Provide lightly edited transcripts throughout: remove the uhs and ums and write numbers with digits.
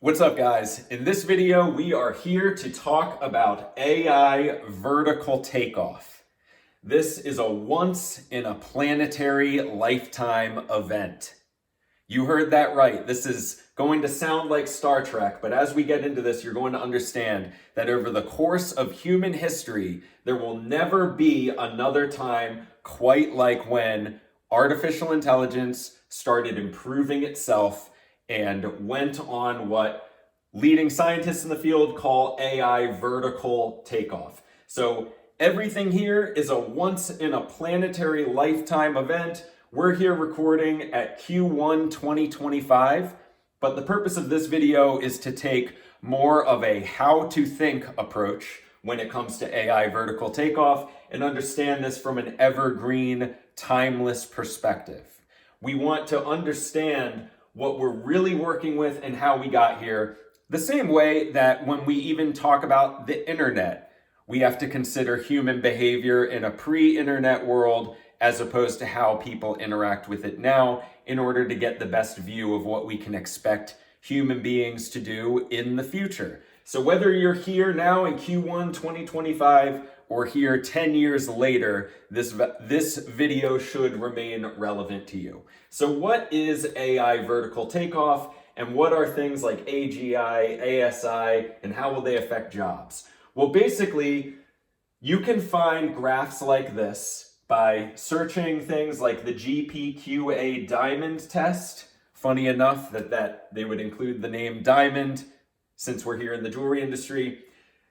What's up, guys? In this video, we are here to talk about AI vertical takeoff. This is a once-in-a-planetary lifetime event. You heard that right. This is going to sound like Star Trek, but as we get into this, you're going to understand that over the course of human history, there will never be another time quite like when artificial intelligence started improving itself and went on what leading scientists in the field call AI vertical takeoff. So everything here is a once-in-a-planetary lifetime event. We're here recording at Q1 2025, but the purpose of this video is to take more of a how to think approach when it comes to AI vertical takeoff and understand this from an evergreen, timeless perspective. We want to understand what we're really working with and how we got here, the same way that when we even talk about the internet, we have to consider human behavior in a pre-internet world as opposed to how people interact with it now in order to get the best view of what we can expect human beings to do in the future. So whether you're here now in Q1 2025 or here 10 years later, this video should remain relevant to you. So what is AI vertical takeoff, and what are things like AGI, ASI, and how will they affect jobs? Well, basically, you can find graphs like this by searching things like the GPQA diamond test. Funny enough that they would include the name diamond since we're here in the jewelry industry.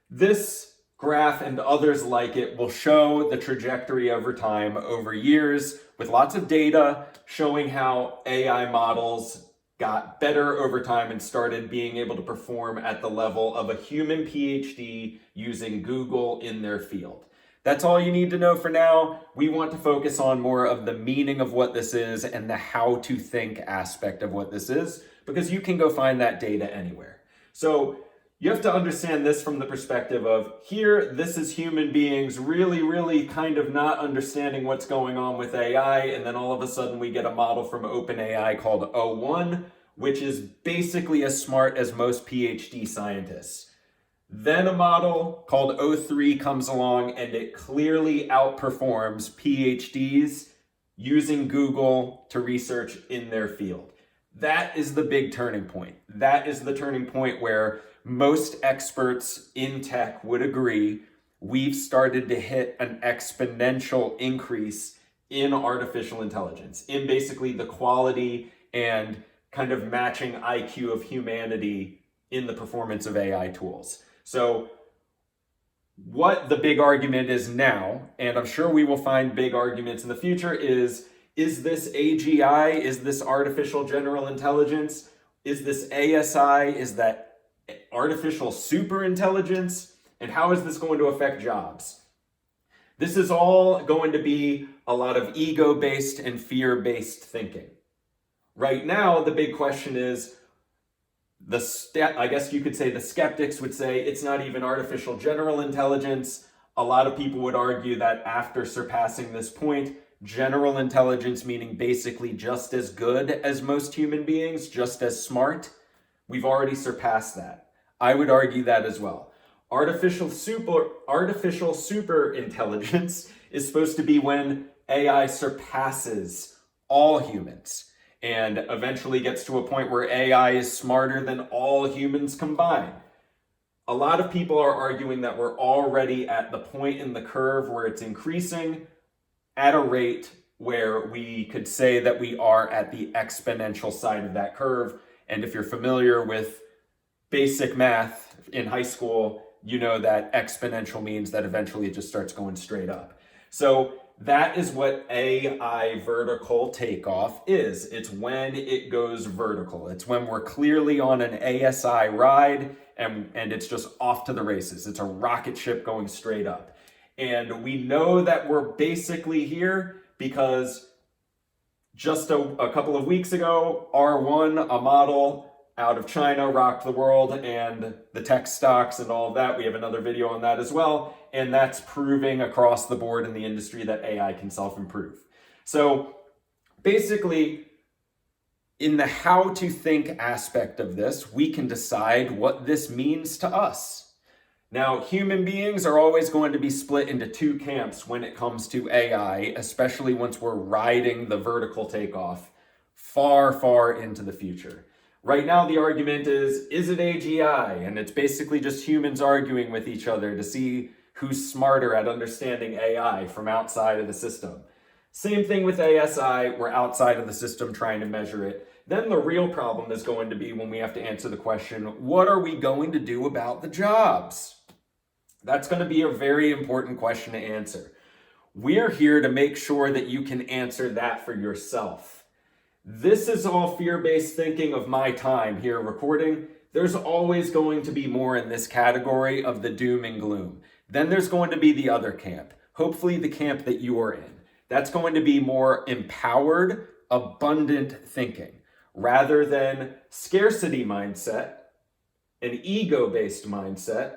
This graph and others like it will show the trajectory over time, over years, with lots of data showing how AI models got better over time and started being able to perform at the level of a human PhD using Google in their field. That's all you need to know for now. We want to focus on more of the meaning of what this is and the how to think aspect of what this is, because you can go find that data anywhere. So you have to understand this from the perspective of here, this is human beings really kind of not understanding what's going on with AI. And then all of a sudden we get a model from OpenAI called O1, which is basically as smart as most PhD scientists. Then a model called O3 comes along and it clearly outperforms PhDs using Google to research in their field. That is the big turning point. That is the turning point where most experts in tech would agree we've started to hit an exponential increase in artificial intelligence, in basically the quality and kind of matching IQ of humanity in the performance of AI tools. So what the big argument is now, and I'm sure we will find big arguments in the future, is this AGI? Is this artificial general intelligence? Is this ASI? Is that artificial super intelligence? And how is this going to affect jobs? This is all going to be a lot of ego-based and fear-based thinking. Right now, the big question is, I guess you could say the skeptics would say it's not even artificial general intelligence. A lot of people would argue that after surpassing this point, general intelligence, meaning basically just as good as most human beings, just as smart, we've already surpassed that. I would argue that as well. Artificial super intelligence is supposed to be when AI surpasses all humans and eventually gets to a point where AI is smarter than all humans combined. A lot of people are arguing that we're already at the point in the curve where it's increasing at a rate where we could say that we are at the exponential side of that curve. And if you're familiar with basic math in high school, you know that exponential means that eventually it just starts going straight up. So that is what AI vertical takeoff is. It's when it goes vertical. It's when we're clearly on an ASI ride and it's just off to the races. It's a rocket ship going straight up. And we know that we're basically here because just a couple of weeks ago, R1, a model out of China, rocked the world and the tech stocks and all of that. We have another video on that as well. And that's proving across the board in the industry that AI can self-improve. So basically, in the how to think aspect of this, we can decide what this means to us. Now, human beings are always going to be split into two camps when it comes to AI, especially once we're riding the vertical takeoff far, far into the future. Right now, the argument is it AGI? And it's basically just humans arguing with each other to see who's smarter at understanding AI from outside of the system. Same thing with ASI, we're outside of the system trying to measure it. Then the real problem is going to be when we have to answer the question, what are we going to do about the jobs? That's going to be a very important question to answer. We're here to make sure that you can answer that for yourself. This is all fear-based thinking of my time here recording. There's always going to be more in this category of the doom and gloom. Then there's going to be the other camp, hopefully the camp that you are in. That's going to be more empowered, abundant thinking, rather than scarcity mindset, an ego-based mindset.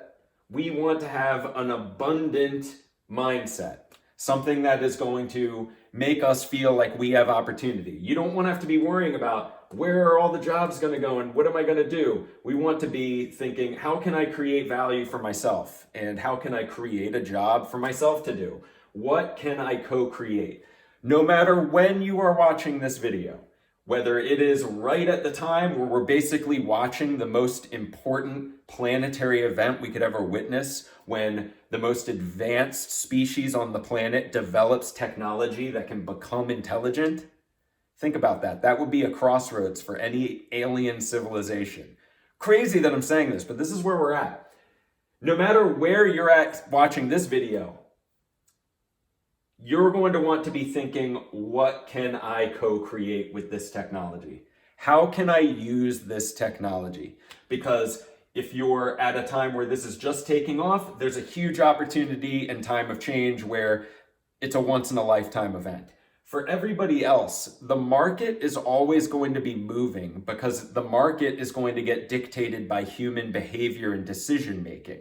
We want to have an abundant mindset, something that is going to make us feel like we have opportunity. You don't want to have to be worrying about where are all the jobs going to go and what am I going to do? We want to be thinking, how can I create value for myself? And how can I create a job for myself to do? What can I co-create? No matter when you are watching this video, whether it is right at the time where we're basically watching the most important planetary event we could ever witness, when the most advanced species on the planet develops technology that can become intelligent. Think about that. That would be a crossroads for any alien civilization. Crazy that I'm saying this, but this is where we're at. No matter where you're at watching this video, you're going to want to be thinking, what can I co-create with this technology? How can I use this technology? Because if you're at a time where this is just taking off, there's a huge opportunity and time of change where it's a once in a lifetime event. For everybody else, the market is always going to be moving because the market is going to get dictated by human behavior and decision making.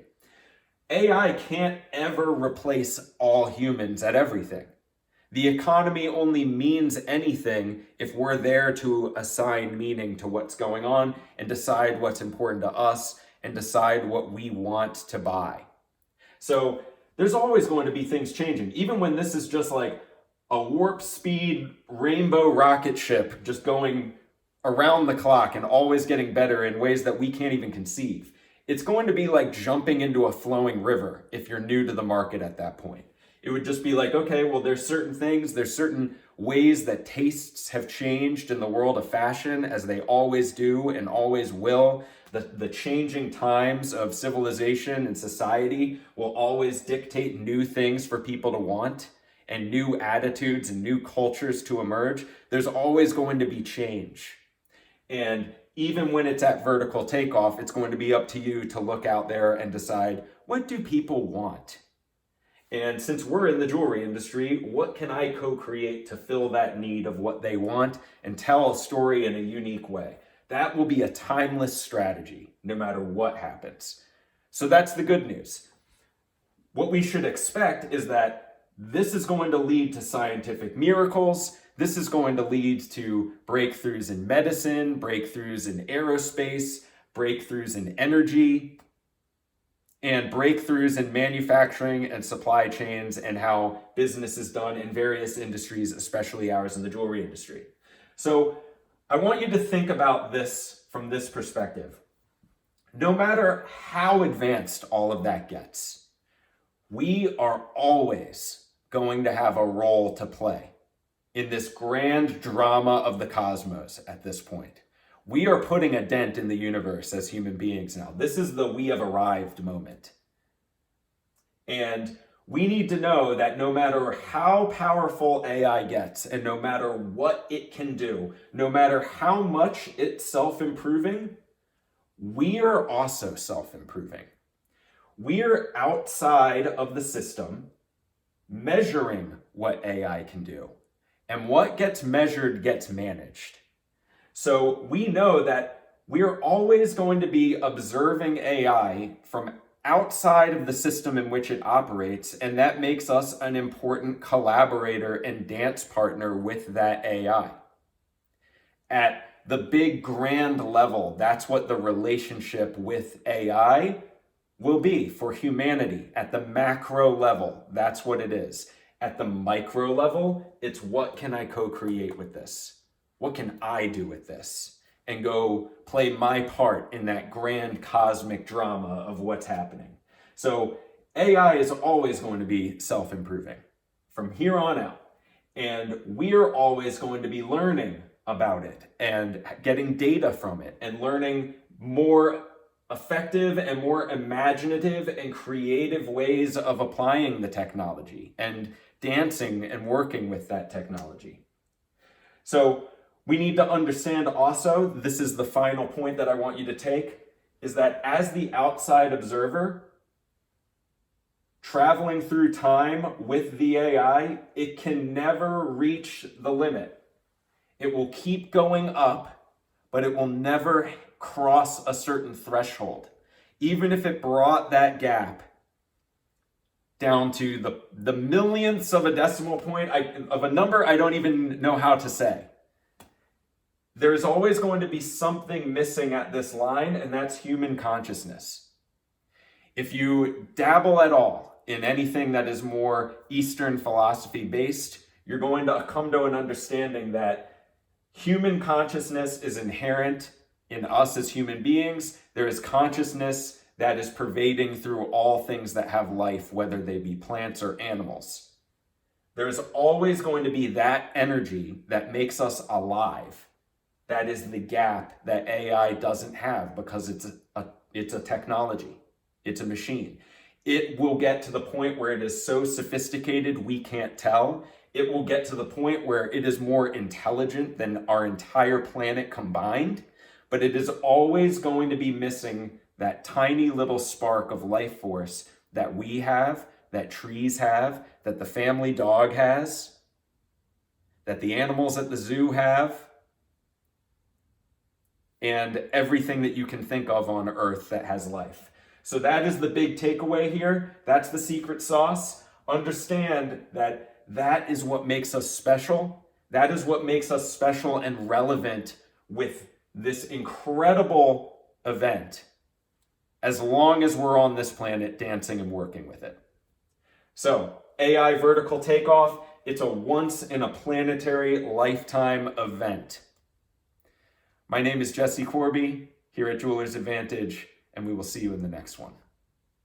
AI can't ever replace all humans at everything. The economy only means anything if we're there to assign meaning to what's going on and decide what's important to us and decide what we want to buy. So there's always going to be things changing. Even when this is just like a warp speed rainbow rocket ship just going around the clock and always getting better in ways that we can't even conceive. It's going to be like jumping into a flowing river if you're new to the market at that point. It would just be like, okay, well, there's certain things, there's certain ways that tastes have changed in the world of fashion, as they always do and always will. The changing times of civilization and society will always dictate new things for people to want and new attitudes and new cultures to emerge. There's always going to be change. And even when it's at vertical takeoff, it's going to be up to you to look out there and decide, what do people want? And since we're in the jewelry industry, what can I co-create to fill that need of what they want and tell a story in a unique way? That will be a timeless strategy, no matter what happens. So that's the good news. What we should expect is that this is going to lead to scientific miracles. This is going to lead to breakthroughs in medicine, breakthroughs in aerospace, breakthroughs in energy, and breakthroughs in manufacturing and supply chains and how business is done in various industries, especially ours in the jewelry industry. So I want you to think about this from this perspective. No matter how advanced all of that gets, we are always going to have a role to play in this grand drama of the cosmos at this point. We are putting a dent in the universe as human beings now. This is the we have arrived moment. And we need to know that no matter how powerful AI gets and no matter what it can do, no matter how much it's self-improving, we are also self-improving. We are outside of the system measuring what AI can do. And what gets measured gets managed. So we know that we're always going to be observing AI from outside of the system in which it operates, and that makes us an important collaborator and dance partner with that AI. At the big grand level, that's what the relationship with AI will be for humanity. At the macro level, that's what it is. At the micro level, it's what can I co-create with this? What can I do with this? And go play my part in that grand cosmic drama of what's happening. So AI is always going to be self-improving from here on out. And we're always going to be learning about it and getting data from it and learning more effective and more imaginative and creative ways of applying the technology and dancing and working with that technology. So we need to understand also, this is the final point that I want you to take, is that as the outside observer, traveling through time with the AI, it can never reach the limit. It will keep going up, but it will never cross a certain threshold. Even if it brought that gap down to the millionths of a decimal point of a number I don't even know how to say. There's always going to be something missing at this line, and that's human consciousness. If you dabble at all in anything that is more Eastern philosophy based, you're going to come to an understanding that human consciousness is inherent in us as human beings. There is consciousness that is pervading through all things that have life, whether they be plants or animals. There's always going to be that energy that makes us alive. That is the gap that AI doesn't have because it's a technology. It's a machine. It will get to the point where it is so sophisticated we can't tell. It will get to the point where it is more intelligent than our entire planet combined, but it is always going to be missing that tiny little spark of life force that we have, that trees have, that the family dog has, that the animals at the zoo have, and everything that you can think of on Earth that has life. So that is the big takeaway here. That's the secret sauce. Understand that that is what makes us special. That is what makes us special and relevant with this incredible event, as long as we're on this planet dancing and working with it. So, AI vertical takeoff, it's a once in a planetary lifetime event. My name is Jesse Corby here at Jewelers Advantage, and we will see you in the next one.